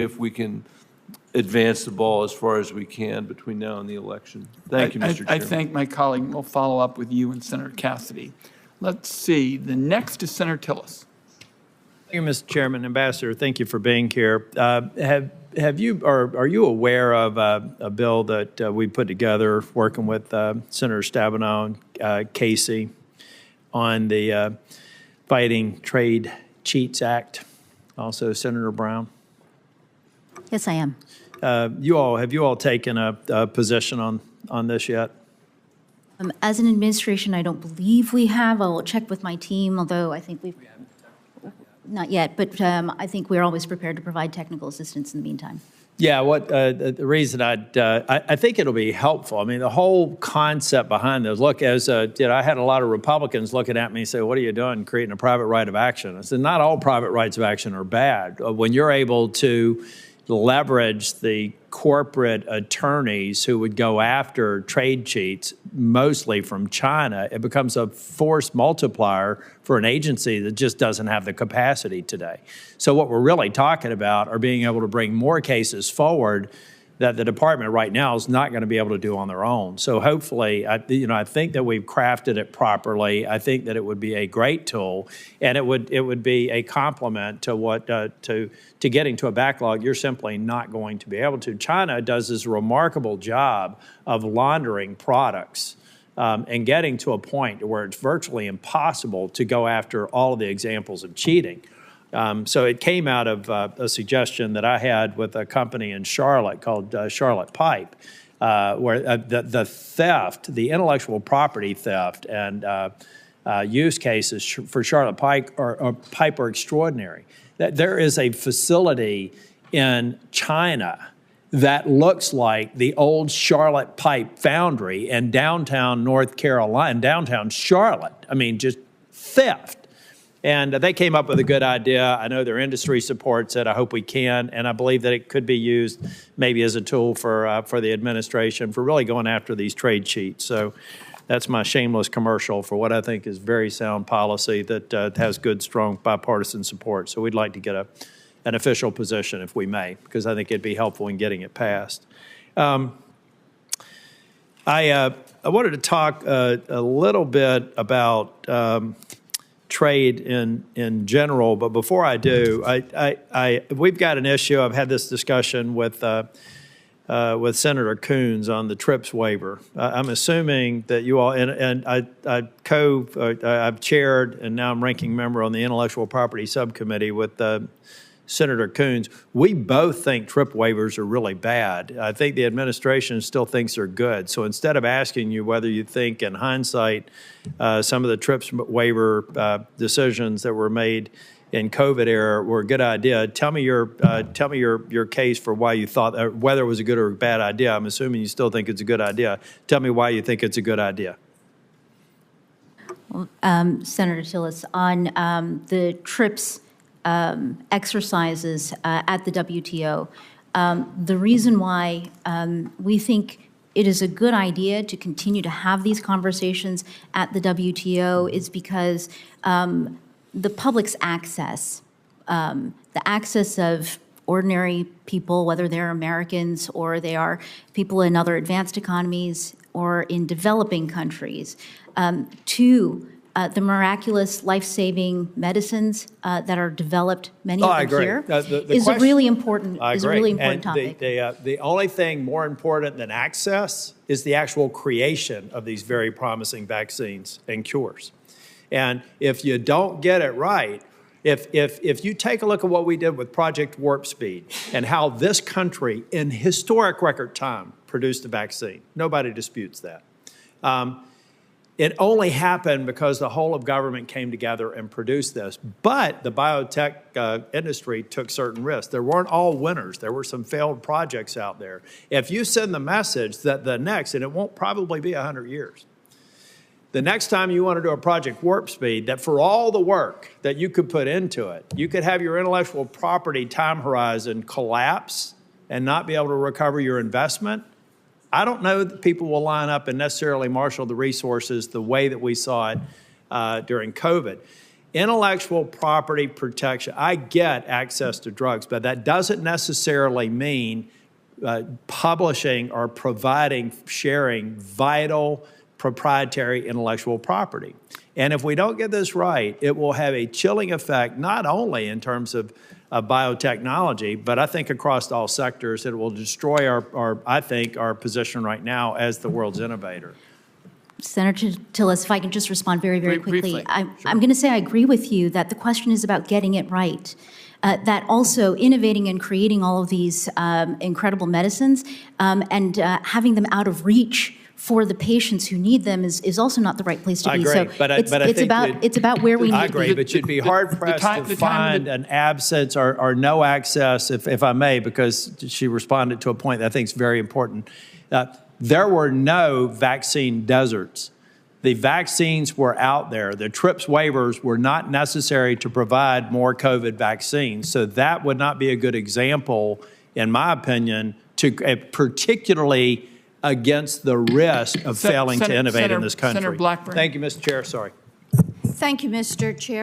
if we can advance the ball as far as we can between now and the election. Thank you, Mr. Chairman. I thank my colleague, and we'll follow up with you and Senator Cassidy. Let's see. The next is Senator Tillis. Thank you, Mr. Chairman. Ambassador, thank you for being here. Have you, or are you aware of a bill that we put together working with Senator Stabenow and Casey on the Fighting Trade Cheats Act? Also, Senator Brown. Yes, I am. Have you all taken a position on this yet? As an administration, I don't believe we have. I'll check with my team, although I think we've not yet. But I think we're always prepared to provide technical assistance in the meantime. Yeah, the reason I think it'll be helpful. I mean, the whole concept behind this. Look, I had a lot of Republicans looking at me and say, "What are you doing, creating a private right of action?" I said, "Not all private rights of action are bad. When you're able to leverage the corporate attorneys who would go after trade cheats, mostly from China, it becomes a force multiplier for an agency that just doesn't have the capacity today." So what we're really talking about are being able to bring more cases forward that the department right now is not going to be able to do on their own. So hopefully, I think that we've crafted it properly. I think that it would be a great tool, and it would be a complement to what to getting to a backlog you're simply not going to be able to. China does this remarkable job of laundering products and getting to a point where it's virtually impossible to go after all of the examples of cheating. So it came out of a suggestion that I had with a company in Charlotte called Charlotte Pipe, where the theft, the intellectual property theft and use cases for Charlotte Pipe are extraordinary. There is a facility in China that looks like the old Charlotte Pipe foundry in downtown North Carolina, downtown Charlotte. I mean, just theft. And they came up with a good idea. I know their industry supports it. I hope we can. And I believe that it could be used maybe as a tool for the administration for really going after these trade cheats. So that's my shameless commercial for what I think is very sound policy that has good, strong bipartisan support. So we'd like to get an official position if we may, because I think it'd be helpful in getting it passed. I wanted to talk a little bit about trade in general, but before I do, we've got an issue. I've had this discussion with Senator Coons on the TRIPS waiver. I'm assuming that you all, and I've chaired and now I'm ranking member on the Intellectual Property Subcommittee with Senator Coons. We both think TRIP waivers are really bad. I think the administration still thinks they're good. So instead of asking you whether you think in hindsight some of the TRIPS waiver decisions that were made in COVID era were a good idea, tell me your case for why you thought, whether it was a good or a bad idea. I'm assuming you still think it's a good idea. Tell me why you think it's a good idea. Well, Senator Tillis, on the TRIPS exercises at the WTO. The reason why we think it is a good idea to continue to have these conversations at the WTO is because the public's access, the access of ordinary people, whether they're Americans or they are people in other advanced economies or in developing countries, to the miraculous life-saving medicines that are developed, many of them here, is a really important topic. The only thing more important than access is the actual creation of these very promising vaccines and cures. And if you don't get it right, if you take a look at what we did with Project Warp Speed and how this country in historic record time produced a vaccine, nobody disputes that. It only happened because the whole of government came together and produced this. But the biotech industry took certain risks. There weren't all winners. There were some failed projects out there. If you send the message that the next, and it won't probably be 100 years, the next time you want to do a Project Warp Speed, that for all the work that you could put into it, you could have your intellectual property time horizon collapse and not be able to recover your investment, I don't know that people will line up and necessarily marshal the resources the way that we saw it during COVID. Intellectual property protection, I get access to drugs, but that doesn't necessarily mean publishing or providing, sharing vital proprietary intellectual property. And if we don't get this right, it will have a chilling effect, not only in terms of biotechnology, but I think across all sectors. It will destroy our position right now as the world's innovator. Senator Tillis, if I can just respond very, very quickly. Briefly. I'm going to say I agree with you that the question is about getting it right. That also innovating and creating all of these incredible medicines and having them out of reach for the patients who need them is also not the right place to I be. agree, So but I think it's about where we need I to be. agree, but you'd be hard-pressed to find an absence or no access, if I may, because she responded to a point that I think is very important. There were no vaccine deserts. The vaccines were out there. The TRIPS waivers were not necessary to provide more COVID vaccines. So that would not be a good example, in my opinion, to particularly against the risk of failing to innovate in this country. Senator Blackburn. Thank you, Mr. Chair. Sorry. Thank you, Mr. Chair.